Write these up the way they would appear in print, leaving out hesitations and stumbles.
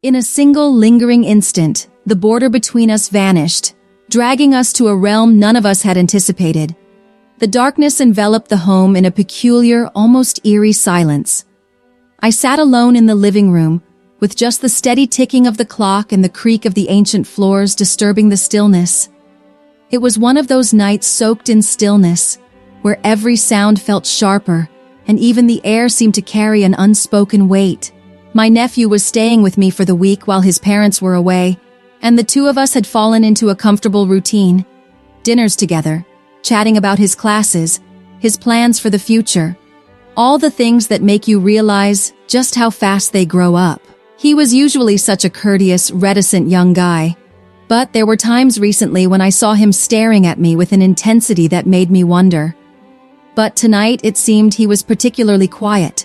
In a single lingering instant, the border between us vanished, dragging us to a realm none of us had anticipated. The darkness enveloped the home in a peculiar, almost eerie silence. I sat alone in the living room, with just the steady ticking of the clock and the creak of the ancient floors disturbing the stillness. It was one of those nights soaked in stillness, where every sound felt sharper, and even the air seemed to carry an unspoken weight. My nephew was staying with me for the week while his parents were away, and the two of us had fallen into a comfortable routine. Dinners together, chatting about his classes, his plans for the future. All the things that make you realize just how fast they grow up. He was usually such a courteous, reticent young guy, but there were times recently when I saw him staring at me with an intensity that made me wonder. But tonight it seemed he was particularly quiet.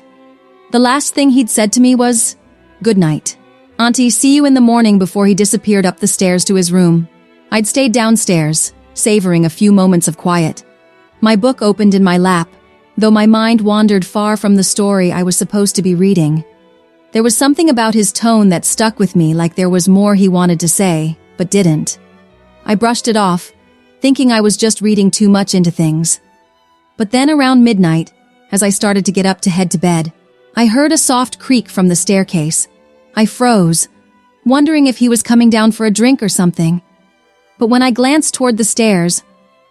The last thing he'd said to me was, "Good night, Auntie, see you in the morning," before he disappeared up the stairs to his room. I'd stayed downstairs, savoring a few moments of quiet. My book opened in my lap, though my mind wandered far from the story I was supposed to be reading. There was something about his tone that stuck with me, like there was more he wanted to say, but didn't. I brushed it off, thinking I was just reading too much into things. But then around midnight, as I started to get up to head to bed, I heard a soft creak from the staircase. I froze, wondering if he was coming down for a drink or something. But when I glanced toward the stairs,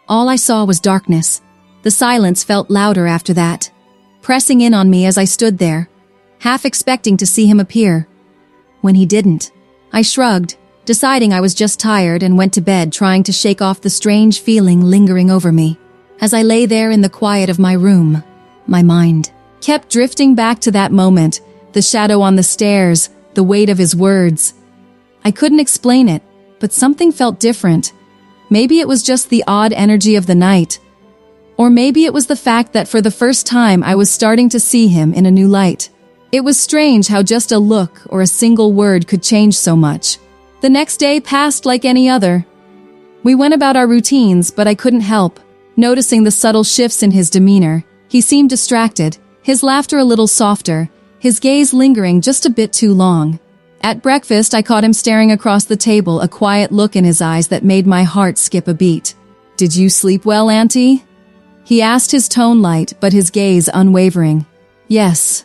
all I saw was darkness. The silence felt louder after that, pressing in on me as I stood there, half expecting to see him appear. When he didn't, I shrugged, deciding I was just tired, and went to bed, trying to shake off the strange feeling lingering over me. As I lay there in the quiet of my room, my mind kept drifting back to that moment, the shadow on the stairs, the weight of his words. I couldn't explain it, but something felt different. Maybe it was just the odd energy of the night. Or maybe it was the fact that for the first time I was starting to see him in a new light. It was strange how just a look or a single word could change so much. The next day passed like any other. We went about our routines, but I couldn't help noticing the subtle shifts in his demeanor. He seemed distracted, his laughter a little softer, his gaze lingering just a bit too long. At breakfast, I caught him staring across the table, a quiet look in his eyes that made my heart skip a beat. "Did you sleep well, Auntie?" he asked, his tone light, but his gaze unwavering. "Yes,"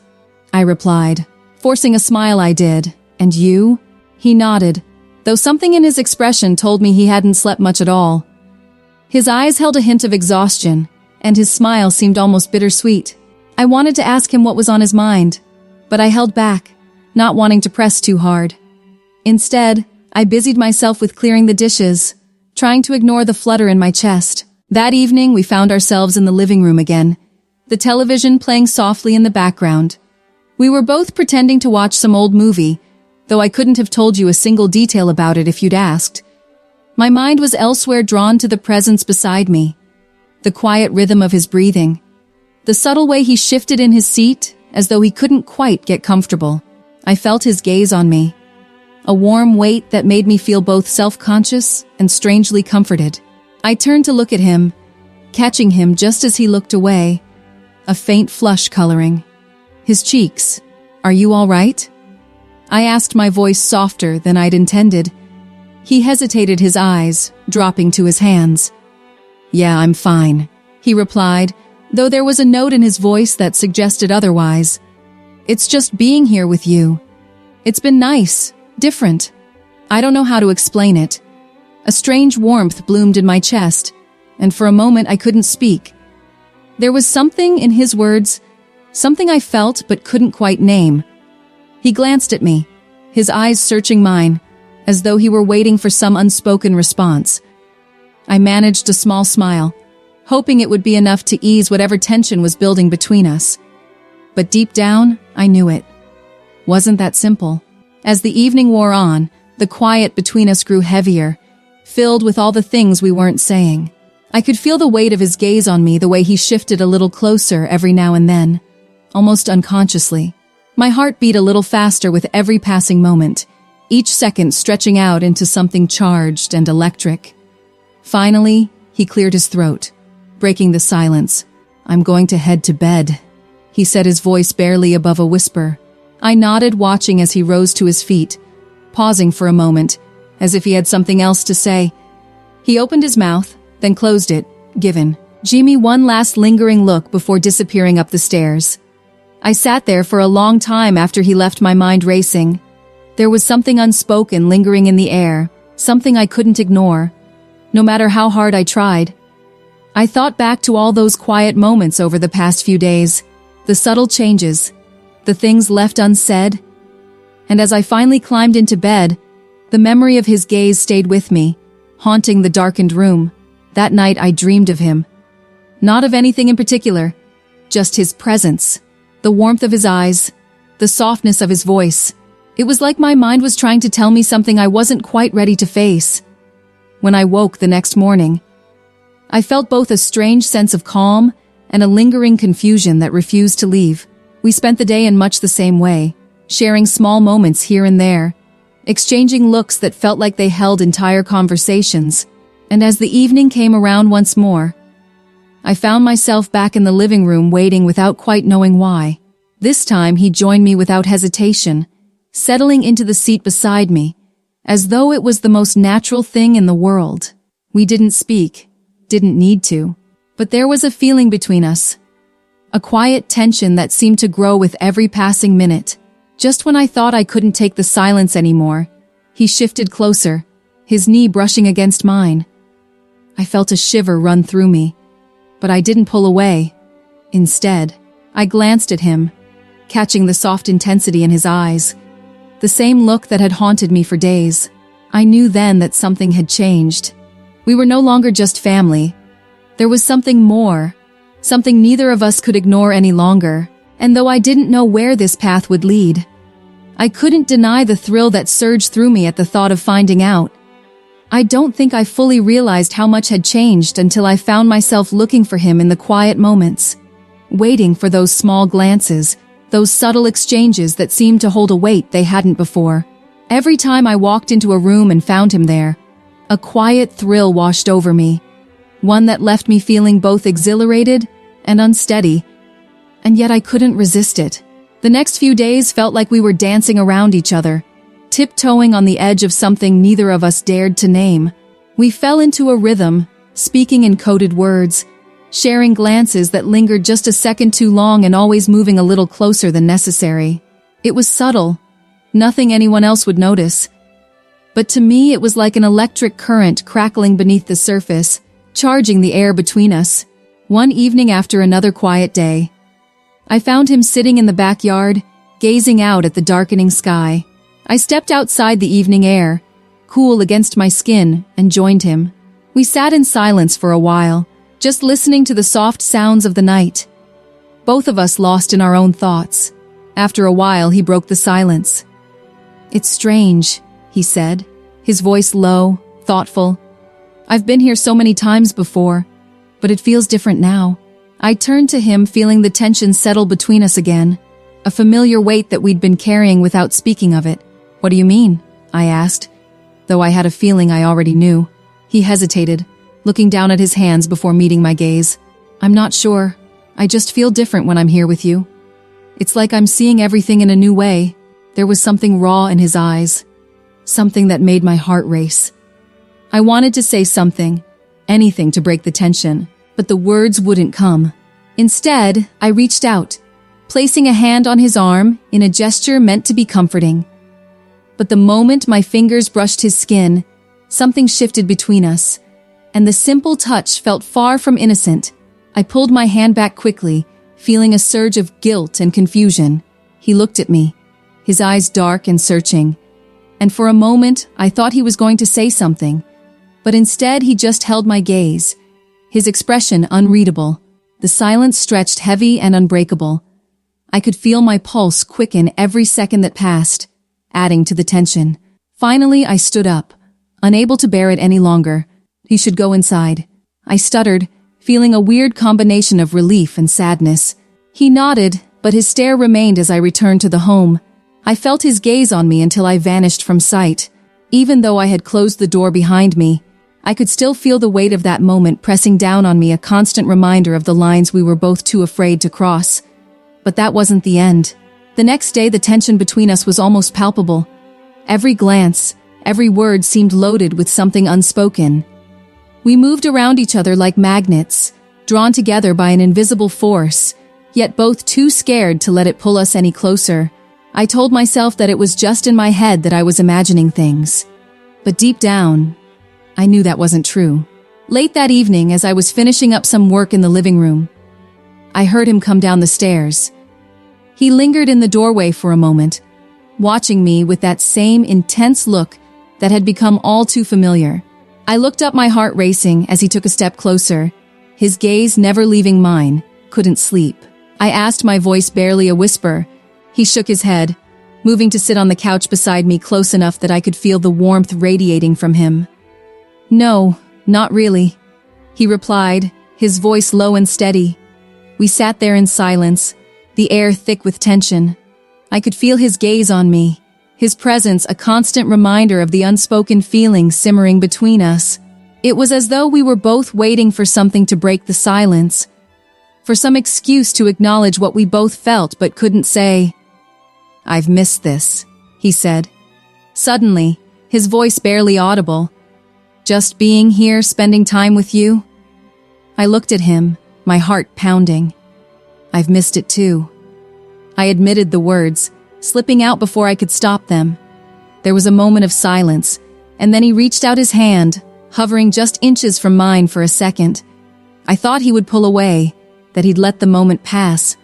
I replied, forcing a smile. I did. "And you?" He nodded, though something in his expression told me he hadn't slept much at all. His eyes held a hint of exhaustion, and his smile seemed almost bittersweet. I wanted to ask him what was on his mind, but I held back, not wanting to press too hard. Instead, I busied myself with clearing the dishes, trying to ignore the flutter in my chest. That evening, we found ourselves in the living room again, the television playing softly in the background. We were both pretending to watch some old movie, though I couldn't have told you a single detail about it if you'd asked. My mind was elsewhere, drawn to the presence beside me, the quiet rhythm of his breathing, the subtle way he shifted in his seat, as though he couldn't quite get comfortable. I felt his gaze on me, a warm weight that made me feel both self-conscious and strangely comforted. I turned to look at him, catching him just as he looked away, a faint flush coloring his cheeks. "Are you all right?" I asked, my voice softer than I'd intended. He hesitated, his eyes dropping to his hands. "Yeah, I'm fine," he replied, though there was a note in his voice that suggested otherwise. "It's just being here with you. It's been nice, different. I don't know how to explain it." A strange warmth bloomed in my chest, and for a moment I couldn't speak. There was something in his words, something I felt but couldn't quite name. He glanced at me, his eyes searching mine, as though he were waiting for some unspoken response. I managed a small smile, hoping it would be enough to ease whatever tension was building between us. But deep down, I knew it wasn't that simple. As the evening wore on, the quiet between us grew heavier, filled with all the things we weren't saying. I could feel the weight of his gaze on me, the way he shifted a little closer every now and then, almost unconsciously. My heart beat a little faster with every passing moment, each second stretching out into something charged and electric. Finally, he cleared his throat, breaking the silence. "I'm going to head to bed," he said, his voice barely above a whisper. I nodded, watching as he rose to his feet, pausing for a moment, as if he had something else to say. He opened his mouth, then closed it, giving Jimmy one last lingering look before disappearing up the stairs. I sat there for a long time after he left, my mind racing. There was something unspoken lingering in the air, something I couldn't ignore, no matter how hard I tried. I thought back to all those quiet moments over the past few days, the subtle changes, the things left unsaid, and as I finally climbed into bed, the memory of his gaze stayed with me, haunting the darkened room. That night I dreamed of him. Not of anything in particular, just his presence, the warmth of his eyes, the softness of his voice. It was like my mind was trying to tell me something I wasn't quite ready to face. When I woke the next morning, I felt both a strange sense of calm and a lingering confusion that refused to leave. We spent the day in much the same way, sharing small moments here and there, exchanging looks that felt like they held entire conversations. And as the evening came around once more, I found myself back in the living room waiting without quite knowing why. This time he joined me without hesitation, settling into the seat beside me, as though it was the most natural thing in the world. We didn't speak, didn't need to, but there was a feeling between us, a quiet tension that seemed to grow with every passing minute. Just when I thought I couldn't take the silence anymore, he shifted closer, his knee brushing against mine. I felt a shiver run through me, but I didn't pull away. Instead, I glanced at him, catching the soft intensity in his eyes, the same look that had haunted me for days. I knew then that something had changed. We were no longer just family. There was something more, something neither of us could ignore any longer. And though I didn't know where this path would lead, I couldn't deny the thrill that surged through me at the thought of finding out. I don't think I fully realized how much had changed until I found myself looking for him in the quiet moments, waiting for those small glances, those subtle exchanges that seemed to hold a weight they hadn't before. Every time I walked into a room and found him there, a quiet thrill washed over me, one that left me feeling both exhilarated and unsteady. And yet I couldn't resist it. The next few days felt like we were dancing around each other, tiptoeing on the edge of something neither of us dared to name. We fell into a rhythm, speaking in coded words, sharing glances that lingered just a second too long and always moving a little closer than necessary. It was subtle, nothing anyone else would notice. But to me it was like an electric current crackling beneath the surface, charging the air between us. One evening after another quiet day, I found him sitting in the backyard, gazing out at the darkening sky. I stepped outside the evening air, cool against my skin, and joined him. We sat in silence for a while, just listening to the soft sounds of the night, both of us lost in our own thoughts. After a while, he broke the silence. "It's strange," he said, his voice low, thoughtful. "I've been here so many times before, but it feels different now." I turned to him, feeling the tension settle between us again, a familiar weight that we'd been carrying without speaking of it. "What do you mean?" I asked, though I had a feeling I already knew. He hesitated, looking down at his hands before meeting my gaze. "I'm not sure. I just feel different when I'm here with you. It's like I'm seeing everything in a new way." There was something raw in his eyes, something that made my heart race. I wanted to say something, anything to break the tension, but the words wouldn't come. Instead, I reached out, placing a hand on his arm in a gesture meant to be comforting. But the moment my fingers brushed his skin, something shifted between us, and the simple touch felt far from innocent. I pulled my hand back quickly, feeling a surge of guilt and confusion. He looked at me, his eyes dark and searching, and for a moment I thought he was going to say something, but instead he just held my gaze, his expression unreadable. The silence stretched heavy and unbreakable. I could feel my pulse quicken every second that passed, adding to the tension. Finally, I stood up, unable to bear it any longer. "He should go inside." I stuttered, feeling a weird combination of relief and sadness. He nodded, but his stare remained as I returned to the home. I felt his gaze on me until I vanished from sight. Even though I had closed the door behind me, I could still feel the weight of that moment pressing down on me, a constant reminder of the lines we were both too afraid to cross. But that wasn't the end. The next day, the tension between us was almost palpable. Every glance, every word seemed loaded with something unspoken. We moved around each other like magnets, drawn together by an invisible force, yet both too scared to let it pull us any closer. I told myself that it was just in my head that I was imagining things. But deep down, I knew that wasn't true. Late that evening, as I was finishing up some work in the living room, I heard him come down the stairs. He lingered in the doorway for a moment, watching me with that same intense look that had become all too familiar. I looked up, my heart racing, as he took a step closer, his gaze never leaving mine. Couldn't sleep. I asked, my voice barely a whisper. He shook his head, moving to sit on the couch beside me close enough that I could feel the warmth radiating from him. "No, not really," he replied, his voice low and steady. We sat there in silence, the air thick with tension. I could feel his gaze on me, his presence a constant reminder of the unspoken feelings simmering between us. It was as though we were both waiting for something to break the silence, for some excuse to acknowledge what we both felt but couldn't say. "I've missed this," he said. Suddenly, his voice barely audible. "Just being here, spending time with you?" I looked at him, my heart pounding. "I've missed it too." I admitted the words, slipping out before I could stop them. There was a moment of silence, and then he reached out his hand, hovering just inches from mine for a second. I thought he would pull away, that he'd let the moment pass.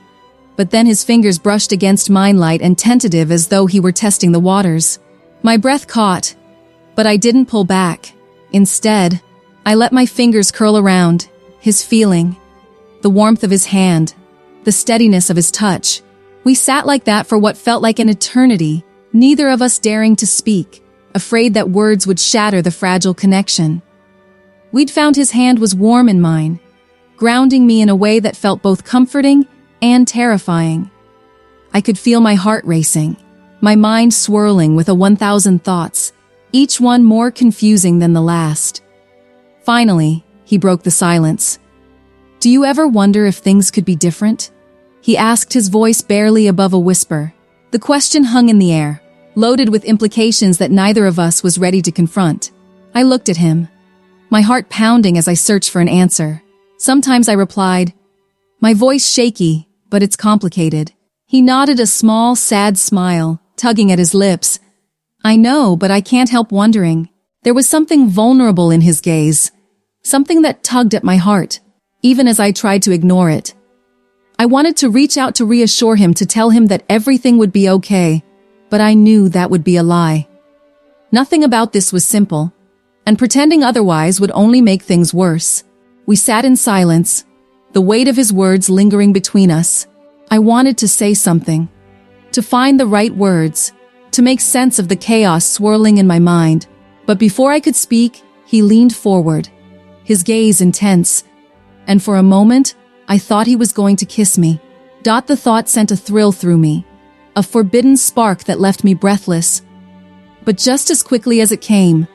But then his fingers brushed against mine, light and tentative, as though he were testing the waters. My breath caught, but I didn't pull back. Instead, I let my fingers curl around, his feeling, the warmth of his hand, the steadiness of his touch. We sat like that for what felt like an eternity, neither of us daring to speak, afraid that words would shatter the fragile connection. We'd found his hand was warm in mine, grounding me in a way that felt both comforting and terrifying. I could feel my heart racing, my mind swirling with 1,000 thoughts, each one more confusing than the last. Finally, he broke the silence. "Do you ever wonder if things could be different?" he asked, his voice barely above a whisper. The question hung in the air, loaded with implications that neither of us was ready to confront. I looked at him, my heart pounding as I searched for an answer. Sometimes I replied, my voice shaky, but it's complicated. He nodded, a small, sad smile, tugging at his lips. "I know, but I can't help wondering." There was something vulnerable in his gaze, something that tugged at my heart, even as I tried to ignore it. I wanted to reach out to reassure him, to tell him that everything would be okay, but I knew that would be a lie. Nothing about this was simple, and pretending otherwise would only make things worse. We sat in silence, the weight of his words lingering between us. I wanted to say something, to find the right words, to make sense of the chaos swirling in my mind. But before I could speak, he leaned forward, his gaze intense, and for a moment, I thought he was going to kiss me. The thought sent a thrill through me, a forbidden spark that left me breathless. But just as quickly as it came,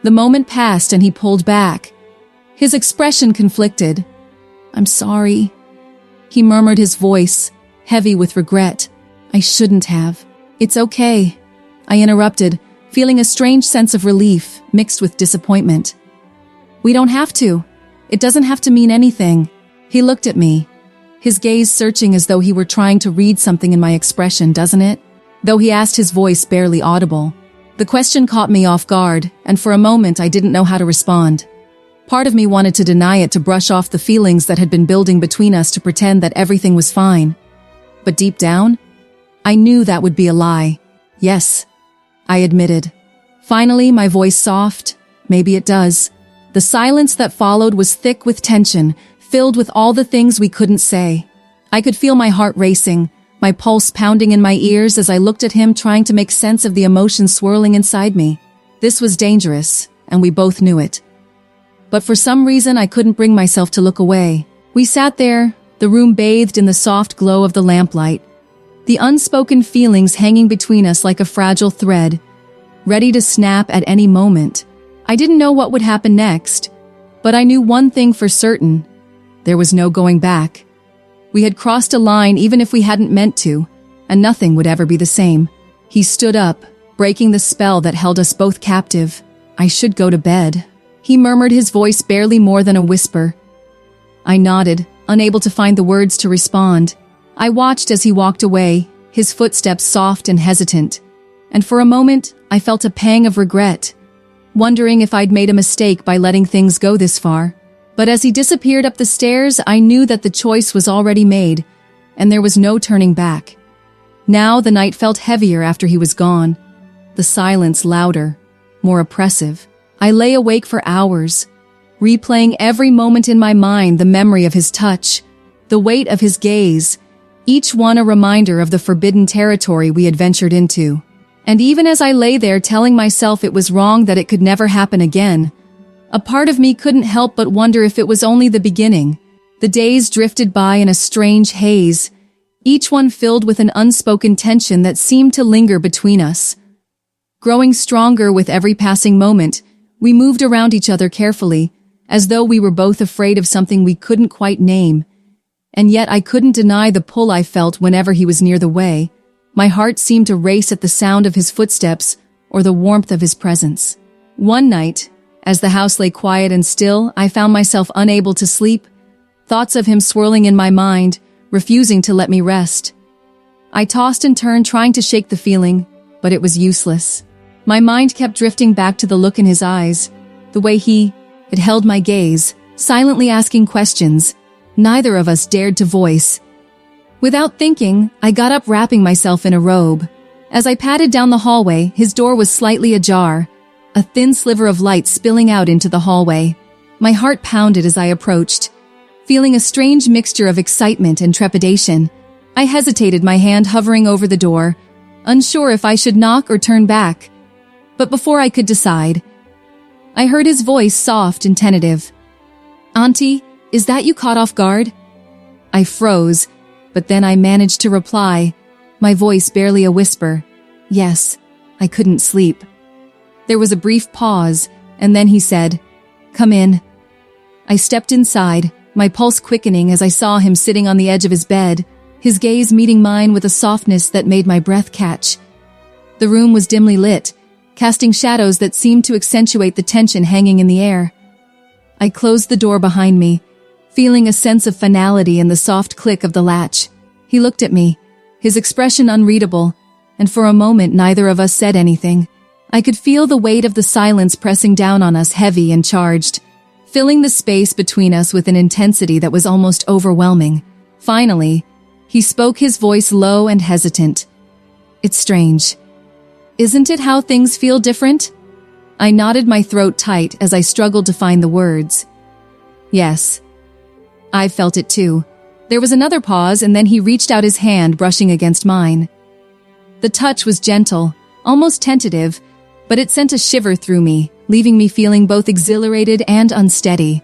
the moment passed and he pulled back. His expression conflicted. "I'm sorry," he murmured, his voice heavy with regret. "I shouldn't have." "It's okay," I interrupted, feeling a strange sense of relief mixed with disappointment. "We don't have to. It doesn't have to mean anything." He looked at me, his gaze searching as though he were trying to read something in my expression. "Doesn't it?" Though he asked, his voice barely audible. The question caught me off guard, and for a moment I didn't know how to respond. Part of me wanted to deny it, to brush off the feelings that had been building between us, to pretend that everything was fine. But deep down, I knew that would be a lie. "Yes," I admitted. Finally, my voice soft. "Maybe it does." The silence that followed was thick with tension, filled with all the things we couldn't say. I could feel my heart racing, my pulse pounding in my ears as I looked at him, trying to make sense of the emotions swirling inside me. This was dangerous, and we both knew it. But for some reason I couldn't bring myself to look away. We sat there, the room bathed in the soft glow of the lamplight, the unspoken feelings hanging between us like a fragile thread, ready to snap at any moment. I didn't know what would happen next, but I knew one thing for certain. There was no going back. We had crossed a line even if we hadn't meant to, and nothing would ever be the same. He stood up, breaking the spell that held us both captive. "I should go to bed," he murmured, his voice barely more than a whisper. I nodded, unable to find the words to respond. I watched as he walked away, his footsteps soft and hesitant, and for a moment I felt a pang of regret, wondering if I'd made a mistake by letting things go this far. But as he disappeared up the stairs, I knew that the choice was already made, and there was no turning back. Now the night felt heavier after he was gone, the silence louder, more oppressive. I lay awake for hours, replaying every moment in my mind, the memory of his touch, the weight of his gaze, each one a reminder of the forbidden territory we had ventured into. And even as I lay there telling myself it was wrong, that it could never happen again, a part of me couldn't help but wonder if it was only the beginning. The days drifted by in a strange haze, each one filled with an unspoken tension that seemed to linger between us. Growing stronger with every passing moment, we moved around each other carefully, as though we were both afraid of something we couldn't quite name. And yet I couldn't deny the pull I felt whenever he was near the way. My heart seemed to race at the sound of his footsteps or the warmth of his presence. One night, as the house lay quiet and still, I found myself unable to sleep, thoughts of him swirling in my mind, refusing to let me rest. I tossed and turned, trying to shake the feeling, but it was useless. My mind kept drifting back to the look in his eyes, the way it held my gaze, silently asking questions neither of us dared to voice. Without thinking, I got up, wrapping myself in a robe. As I padded down the hallway, his door was slightly ajar, a thin sliver of light spilling out into the hallway. My heart pounded as I approached, feeling a strange mixture of excitement and trepidation. I hesitated, my hand hovering over the door, unsure if I should knock or turn back. But before I could decide, I heard his voice, soft and tentative. "Auntie, is that you caught off guard?" I froze, but then I managed to reply, my voice barely a whisper. "Yes, I couldn't sleep." There was a brief pause, and then he said, "Come in." I stepped inside, my pulse quickening as I saw him sitting on the edge of his bed, his gaze meeting mine with a softness that made my breath catch. The room was dimly lit, casting shadows that seemed to accentuate the tension hanging in the air. I closed the door behind me, feeling a sense of finality in the soft click of the latch. He looked at me, his expression unreadable, and for a moment neither of us said anything. I could feel the weight of the silence pressing down on us, heavy and charged, filling the space between us with an intensity that was almost overwhelming. Finally, he spoke, his voice low and hesitant. "It's strange. Isn't it how things feel different?" I nodded, my throat tight as I struggled to find the words. "Yes. I felt it too." There was another pause, and then he reached out his hand, brushing against mine. The touch was gentle, almost tentative, but it sent a shiver through me, leaving me feeling both exhilarated and unsteady.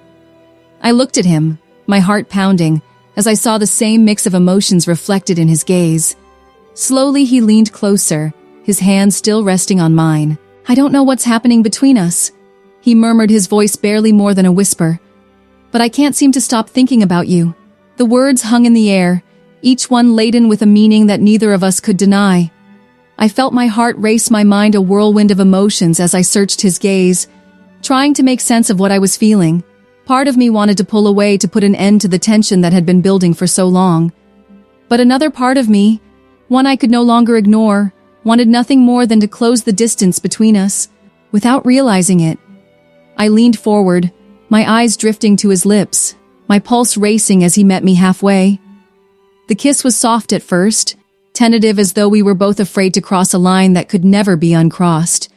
I looked at him, my heart pounding, as I saw the same mix of emotions reflected in his gaze. Slowly he leaned closer, his hand still resting on mine. "I don't know what's happening between us," he murmured, his voice barely more than a whisper. "But I can't seem to stop thinking about you." The words hung in the air, each one laden with a meaning that neither of us could deny. I felt my heart race, my mind a whirlwind of emotions as I searched his gaze, trying to make sense of what I was feeling. Part of me wanted to pull away to put an end to the tension that had been building for so long. But another part of me, one I could no longer ignore, wanted nothing more than to close the distance between us. Without realizing it, I leaned forward, my eyes drifting to his lips, my pulse racing as he met me halfway. The kiss was soft at first, tentative, as though we were both afraid to cross a line that could never be uncrossed.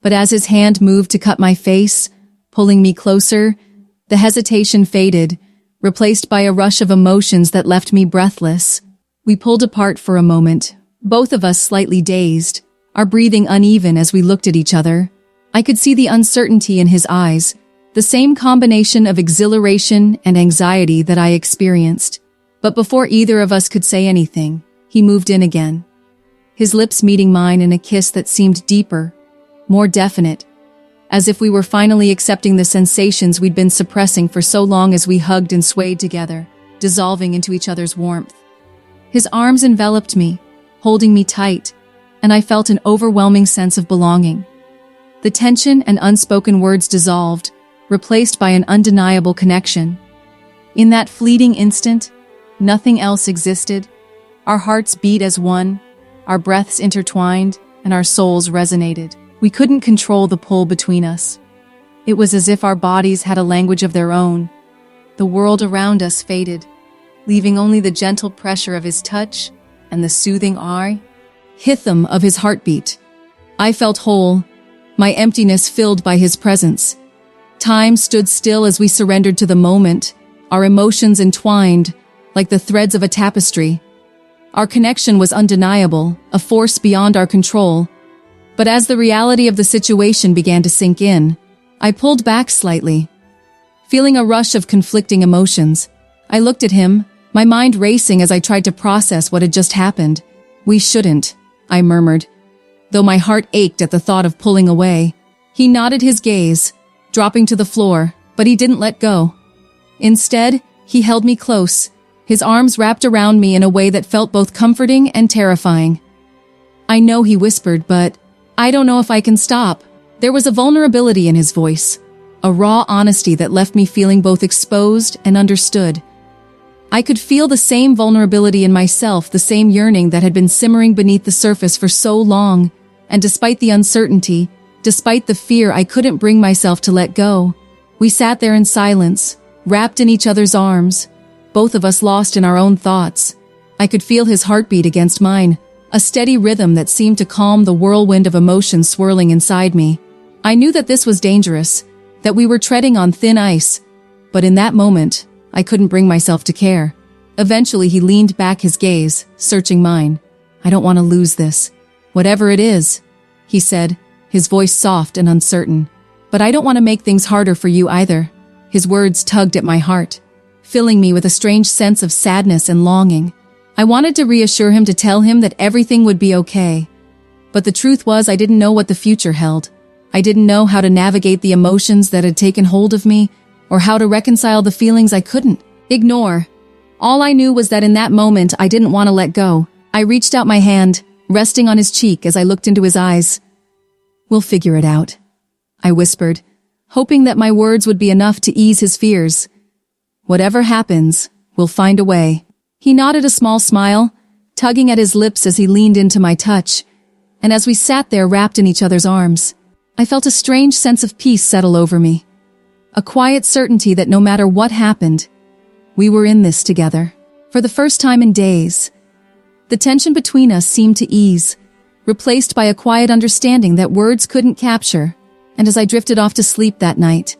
But as his hand moved to cut my face, pulling me closer, the hesitation faded, replaced by a rush of emotions that left me breathless. We pulled apart for a moment, both of us slightly dazed, our breathing uneven as we looked at each other. I could see the uncertainty in his eyes, the same combination of exhilaration and anxiety that I experienced. But before either of us could say anything, he moved in again, his lips meeting mine in a kiss that seemed deeper, more definite, as if we were finally accepting the sensations we'd been suppressing for so long as we hugged and swayed together, dissolving into each other's warmth. His arms enveloped me, holding me tight, and I felt an overwhelming sense of belonging. The tension and unspoken words dissolved, replaced by an undeniable connection. In that fleeting instant, nothing else existed. Our hearts beat as one, our breaths intertwined, and our souls resonated. We couldn't control the pull between us. It was as if our bodies had a language of their own. The world around us faded, leaving only the gentle pressure of his touch and the soothing rhythm of his heartbeat. I felt whole, my emptiness filled by his presence. Time stood still as we surrendered to the moment, our emotions entwined like the threads of a tapestry. Our connection was undeniable, a force beyond our control. But as the reality of the situation began to sink in, I pulled back slightly. Feeling a rush of conflicting emotions, I looked at him, my mind racing as I tried to process what had just happened. "We shouldn't," I murmured, though my heart ached at the thought of pulling away. He nodded his gaze, dropping to the floor, but he didn't let go. Instead, he held me close, his arms wrapped around me in a way that felt both comforting and terrifying. "I know," he whispered, "but I don't know if I can stop." There was a vulnerability in his voice, a raw honesty that left me feeling both exposed and understood. I could feel the same vulnerability in myself, the same yearning that had been simmering beneath the surface for so long, and despite the uncertainty, despite the fear, I couldn't bring myself to let go. We sat there in silence, wrapped in each other's arms, both of us lost in our own thoughts. I could feel his heartbeat against mine, a steady rhythm that seemed to calm the whirlwind of emotion swirling inside me. I knew that this was dangerous, that we were treading on thin ice, but in that moment, I couldn't bring myself to care. Eventually, he leaned back, his gaze searching mine. "I don't want to lose this. Whatever it is," he said, his voice soft and uncertain. "But I don't want to make things harder for you either." His words tugged at my heart, filling me with a strange sense of sadness and longing. I wanted to reassure him, to tell him that everything would be okay. But the truth was, I didn't know what the future held. I didn't know how to navigate the emotions that had taken hold of me, or how to reconcile the feelings I couldn't ignore. All I knew was that in that moment, I didn't want to let go. I reached out my hand, resting on his cheek as I looked into his eyes. "We'll figure it out," I whispered, hoping that my words would be enough to ease his fears. "Whatever happens, we'll find a way." He nodded, a small smile, tugging at his lips as he leaned into my touch, and as we sat there wrapped in each other's arms, I felt a strange sense of peace settle over me. A quiet certainty that no matter what happened, we were in this together. For the first time in days, the tension between us seemed to ease, replaced by a quiet understanding that words couldn't capture. And as I drifted off to sleep that night,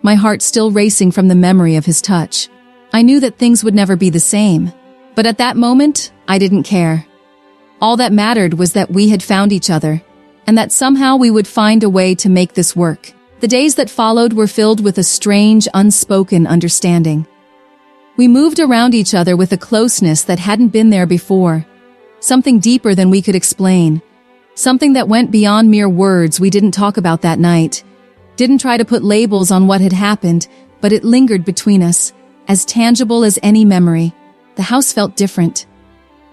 my heart still racing from the memory of his touch, I knew that things would never be the same. But at that moment, I didn't care. All that mattered was that we had found each other, and that somehow we would find a way to make this work. The days that followed were filled with a strange, unspoken understanding. We moved around each other with a closeness that hadn't been there before, something deeper than we could explain, something that went beyond mere words. We didn't talk about that night, didn't try to put labels on what had happened, but it lingered between us, as tangible as any memory. The house felt different.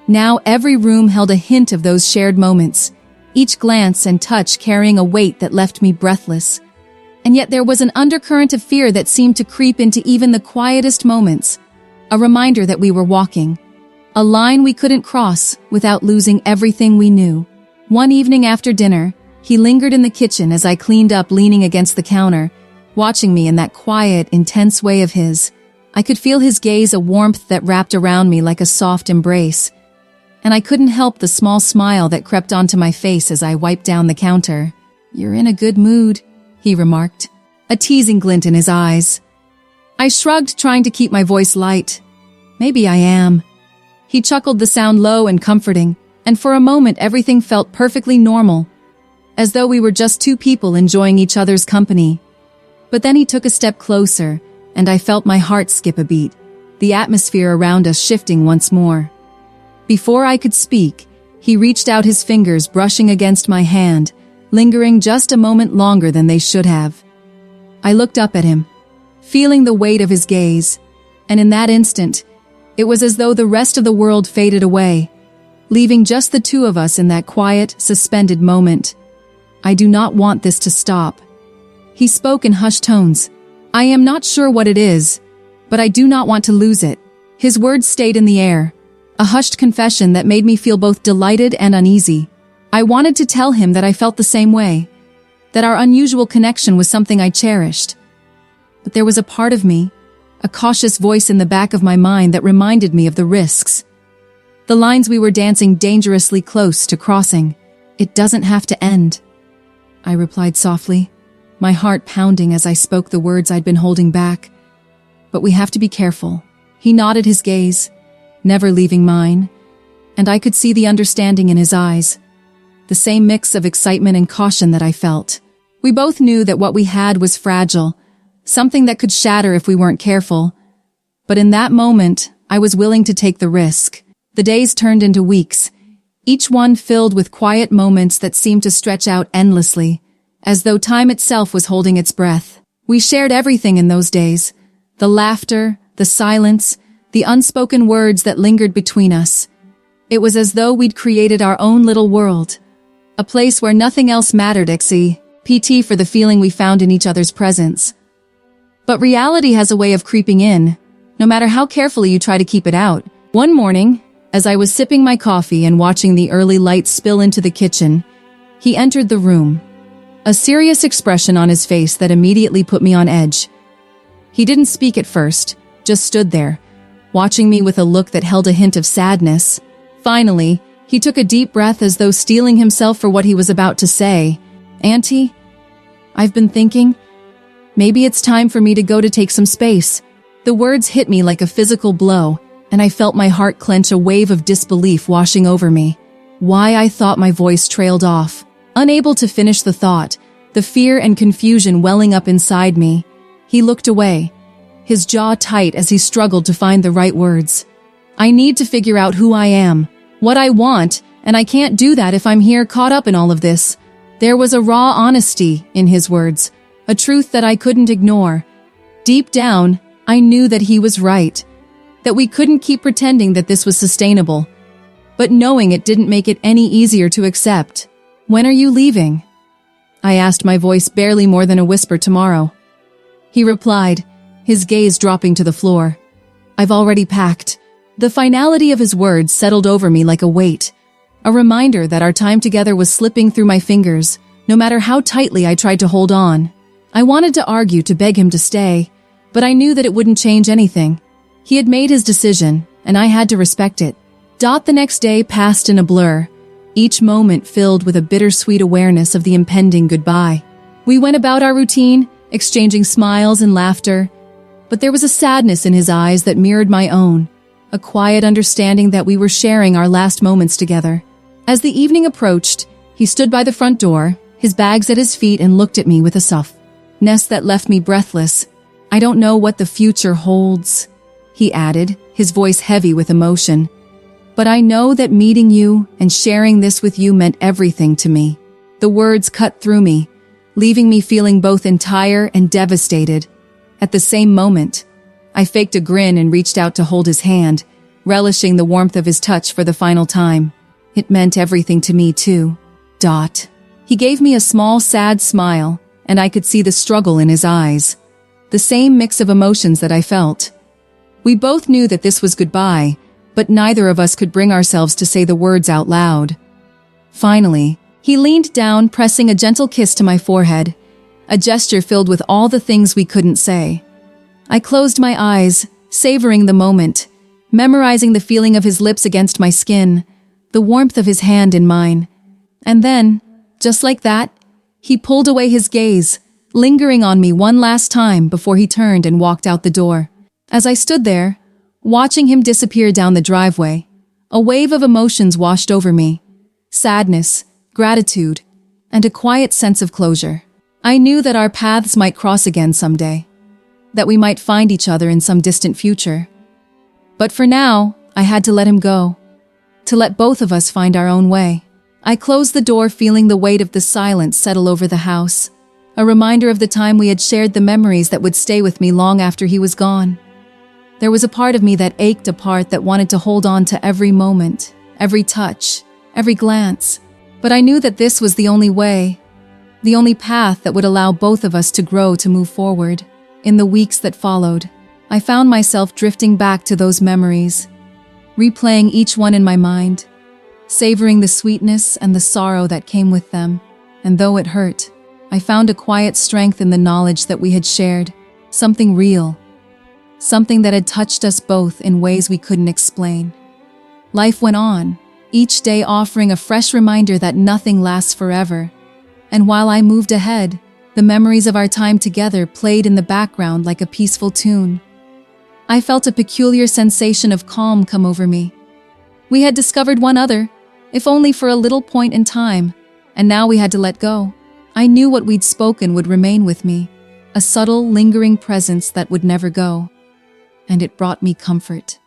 Now every room held a hint of those shared moments, each glance and touch carrying a weight that left me breathless. And yet there was an undercurrent of fear that seemed to creep into even the quietest moments, a reminder that we were walking a line we couldn't cross without losing everything we knew. One evening after dinner, he lingered in the kitchen as I cleaned up, leaning against the counter, watching me in that quiet, intense way of his. I could feel his gaze, a warmth that wrapped around me like a soft embrace, and I couldn't help the small smile that crept onto my face as I wiped down the counter. "You're in a good mood," he remarked, a teasing glint in his eyes. I shrugged, trying to keep my voice light. "Maybe I am." He chuckled, the sound low and comforting, and for a moment everything felt perfectly normal, as though we were just two people enjoying each other's company. But then he took a step closer, and I felt my heart skip a beat, the atmosphere around us shifting once more. Before I could speak, he reached out, his fingers brushing against my hand, lingering just a moment longer than they should have. I looked up at him, feeling the weight of his gaze, and in that instant, it was as though the rest of the world faded away. leaving just the two of us in that quiet, suspended moment. I do not want this to stop. He spoke in hushed tones. I am not sure what it is, but I do not want to lose it. His words stayed in the air, a hushed confession that made me feel both delighted and uneasy. I wanted to tell him that I felt the same way, that our unusual connection was something I cherished. But there was a part of me, a cautious voice in the back of my mind that reminded me of the risks. The lines we were dancing dangerously close to crossing. It doesn't have to end, I replied softly, my heart pounding as I spoke the words I'd been holding back. But we have to be careful. He nodded his gaze, never leaving mine, and I could see the understanding in his eyes, the same mix of excitement and caution that I felt. We both knew that what we had was fragile, something that could shatter if we weren't careful. But in that moment, I was willing to take the risk. The days turned into weeks, each one filled with quiet moments that seemed to stretch out endlessly, as though time itself was holding its breath. We shared everything in those days, the laughter, the silence, the unspoken words that lingered between us. It was as though we'd created our own little world, a place where nothing else mattered except PT for the feeling we found in each other's presence. But reality has a way of creeping in, no matter how carefully you try to keep it out. One morning, as I was sipping my coffee and watching the early light spill into the kitchen, he entered the room, a serious expression on his face that immediately put me on edge. He didn't speak at first, just stood there, watching me with a look that held a hint of sadness. Finally, he took a deep breath as though steeling himself for what he was about to say. Auntie, I've been thinking, maybe it's time for me to go to take some space. The words hit me like a physical blow, and I felt my heart clench, a wave of disbelief washing over me. Why, I thought my voice trailed off. Unable to finish the thought, the fear and confusion welling up inside me, he looked away, his jaw tight as he struggled to find the right words. I need to figure out who I am, what I want, and I can't do that if I'm here caught up in all of this. There was a raw honesty in his words, a truth that I couldn't ignore. Deep down, I knew that he was right, that we couldn't keep pretending that this was sustainable. But knowing it didn't make it any easier to accept. When are you leaving? I asked, my voice barely more than a whisper. Tomorrow. He replied, his gaze dropping to the floor. I've already packed. The finality of his words settled over me like a weight, a reminder that our time together was slipping through my fingers, no matter how tightly I tried to hold on. I wanted to argue, to beg him to stay, but I knew that it wouldn't change anything. He had made his decision, and I had to respect it. The next day passed in a blur, each moment filled with a bittersweet awareness of the impending goodbye. We went about our routine, exchanging smiles and laughter, but there was a sadness in his eyes that mirrored my own, a quiet understanding that we were sharing our last moments together. As the evening approached, he stood by the front door, his bags at his feet, and looked at me with a softness that left me breathless. I don't know what the future holds, he added, his voice heavy with emotion. But I know that meeting you and sharing this with you meant everything to me. The words cut through me, leaving me feeling both entire and devastated. At the same moment, I faked a grin and reached out to hold his hand, relishing the warmth of his touch for the final time. It meant everything to me too. He gave me a small, sad smile, and I could see the struggle in his eyes. The same mix of emotions that I felt. We both knew that this was goodbye, but neither of us could bring ourselves to say the words out loud. Finally, he leaned down, pressing a gentle kiss to my forehead, a gesture filled with all the things we couldn't say. I closed my eyes, savoring the moment, memorizing the feeling of his lips against my skin, the warmth of his hand in mine. And then, just like that, he pulled away his gaze, lingering on me one last time before he turned and walked out the door. As I stood there, watching him disappear down the driveway, a wave of emotions washed over me. Sadness, gratitude, and a quiet sense of closure. I knew that our paths might cross again someday, that we might find each other in some distant future. But for now, I had to let him go, to let both of us find our own way. I closed the door, feeling the weight of the silence settle over the house, a reminder of the time we had shared, the memories that would stay with me long after he was gone. There was a part of me that ached, a part that wanted to hold on to every moment, every touch, every glance. But I knew that this was the only way, the only path that would allow both of us to grow, to move forward. In the weeks that followed, I found myself drifting back to those memories, replaying each one in my mind, savoring the sweetness and the sorrow that came with them. And though it hurt, I found a quiet strength in the knowledge that we had shared something real, something that had touched us both in ways we couldn't explain. Life went on, each day offering a fresh reminder that nothing lasts forever. And while I moved ahead, the memories of our time together played in the background like a peaceful tune. I felt a peculiar sensation of calm come over me. We had discovered one other, if only for a little point in time, and now we had to let go. I knew what we'd spoken would remain with me, a subtle, lingering presence that would never go. And it brought me comfort.